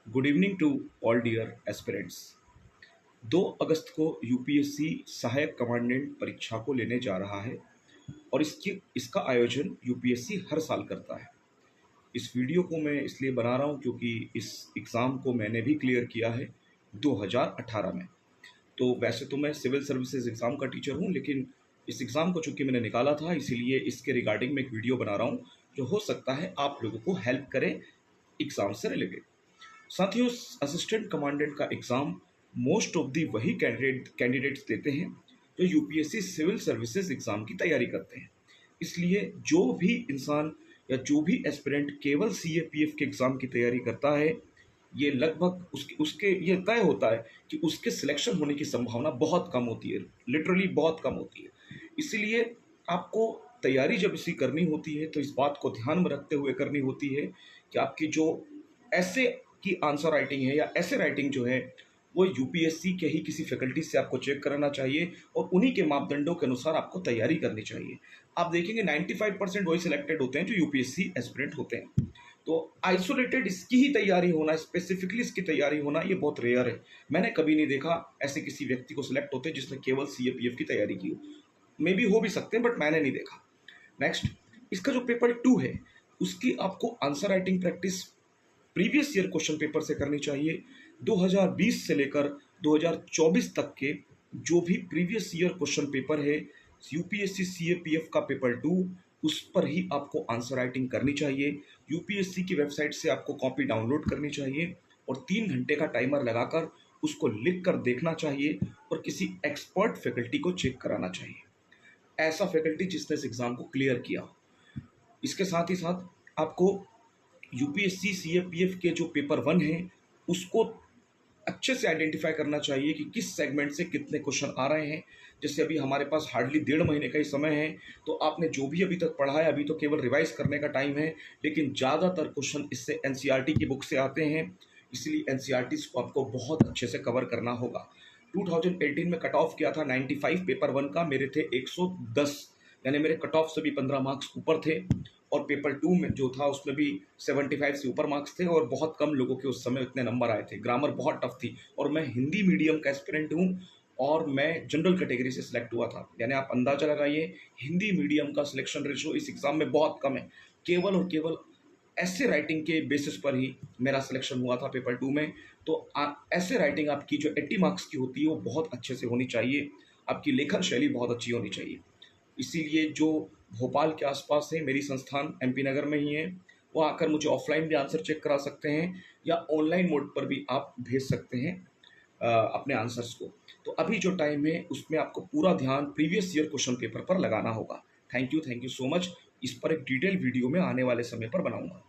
Good evening to all dear aspirants. 2 अगस्त को UPSC सहायक कमांडेंट परीक्षा को लेने जा रहा है और इसका आयोजन यूपीएससी हर साल करता है। इस वीडियो को मैं इसलिए बना रहा हूँ क्योंकि इस एग्ज़ाम को मैंने भी क्लियर किया है 2018 में। तो वैसे तो मैं सिविल सर्विसेज एग्ज़ाम का टीचर हूँ, लेकिन इस एग्ज़ाम को चूँकि मैंने निकाला था, इसीलिए इसके रिगार्डिंग में एक वीडियो बना रहा हूँ जो हो सकता है आप लोगों को हेल्प करे एग्ज़ाम से रिलेटेड। साथियों, असिस्टेंट कमांडेंट का एग्ज़ाम मोस्ट ऑफ दी वही कैंडिडेट्स देते हैं जो यूपीएससी सिविल सर्विसेज एग्ज़ाम की तैयारी करते हैं। इसलिए जो भी इंसान या जो भी एस्पिरेंट केवल सीएपीएफ के एग्ज़ाम की तैयारी करता है, ये लगभग उसके उसके ये तय होता है कि उसके सिलेक्शन होने की संभावना बहुत कम होती है, लिटरली बहुत कम होती है। इसीलिए आपको तैयारी जब इसकी करनी होती है तो इस बात को ध्यान में रखते हुए करनी होती है कि आपकी जो ऐसे की आंसर राइटिंग है या ऐसे राइटिंग जो है वो यूपीएससी के ही किसी फैकल्टी से आपको चेक कराना चाहिए और उन्हीं के मापदंडों के अनुसार आपको तैयारी करनी चाहिए। आप देखेंगे 95% वही सिलेक्टेड होते हैं जो यूपीएससी एस्पिरेंट होते हैं। तो आइसोलेटेड इसकी ही तैयारी होना, स्पेसिफिकली इसकी तैयारी होना, ये बहुत रेयर है। मैंने कभी नहीं देखा ऐसे किसी व्यक्ति को सिलेक्ट होते जिसने केवल सीएपीएफ की तैयारी की हो। मे बी हो भी सकते हैं, बट मैंने नहीं देखा। नेक्स्ट, इसका जो पेपर 2 है उसकी आपको answer writing practice previous year question paper से करनी चाहिए। 2020 से लेकर 2024 तक के जो भी प्रीवियस ईयर क्वेश्चन पेपर है यूपीएससी सीएपीएफ का पेपर 2, उस पर ही आपको आंसर राइटिंग करनी चाहिए। यूपीएससी की वेबसाइट से आपको कॉपी डाउनलोड करनी चाहिए और 3 घंटे का टाइमर लगाकर उसको लिख कर देखना चाहिए और किसी एक्सपर्ट फैकल्टी को चेक कराना चाहिए, ऐसा फैकल्टी जिसने इस एग्ज़ाम को क्लियर किया हो। इसके साथ ही साथ आपको यूपीएससी सीएपीएफ के जो पेपर 1 है उसको अच्छे से आइडेंटिफाई करना चाहिए कि किस सेगमेंट से कितने क्वेश्चन आ रहे हैं। जैसे अभी हमारे पास हार्डली 1.5 महीने का ही समय है, तो आपने जो भी अभी तक पढ़ा है अभी तो केवल रिवाइज करने का टाइम है, लेकिन ज़्यादातर क्वेश्चन इससे एनसीईआरटी की बुक से आते हैं। इसलिए एनसीईआरटीज को आपको बहुत अच्छे से कवर करना होगा। 2018 में कट ऑफ किया था 95 पेपर 1 का, मेरे थे 110, यानी मेरे कट ऑफ से भी 15 मार्क्स ऊपर थे। और पेपर 2 में जो था उसमें भी 75 से ऊपर मार्क्स थे और बहुत कम लोगों के उस समय इतने नंबर आए थे। ग्रामर बहुत टफ थी और मैं हिंदी मीडियम का एस्पिरेंट हूँ और मैं जनरल कैटेगरी से सिलेक्ट हुआ था। यानी आप अंदाजा लगाइए, हिंदी मीडियम का सिलेक्शन रेशो इस एग्ज़ाम में बहुत कम है। केवल और केवल ऐसे राइटिंग के बेसिस पर ही मेरा सिलेक्शन हुआ था पेपर 2 में। तो ऐसे राइटिंग आपकी जो 80 मार्क्स की होती है वो बहुत अच्छे से होनी चाहिए। आपकी लेखन शैली बहुत अच्छी होनी चाहिए। इसीलिए जो भोपाल के आसपास है, मेरी संस्थान एमपी नगर में ही है, वो आकर मुझे ऑफलाइन भी आंसर चेक करा सकते हैं या ऑनलाइन मोड पर भी आप भेज सकते हैं अपने आंसर्स को। तो अभी जो टाइम है उसमें आपको पूरा ध्यान प्रीवियस ईयर क्वेश्चन पेपर पर लगाना होगा। Thank you so much. इस पर एक डिटेल वीडियो में आने वाले समय पर बनाऊंगा।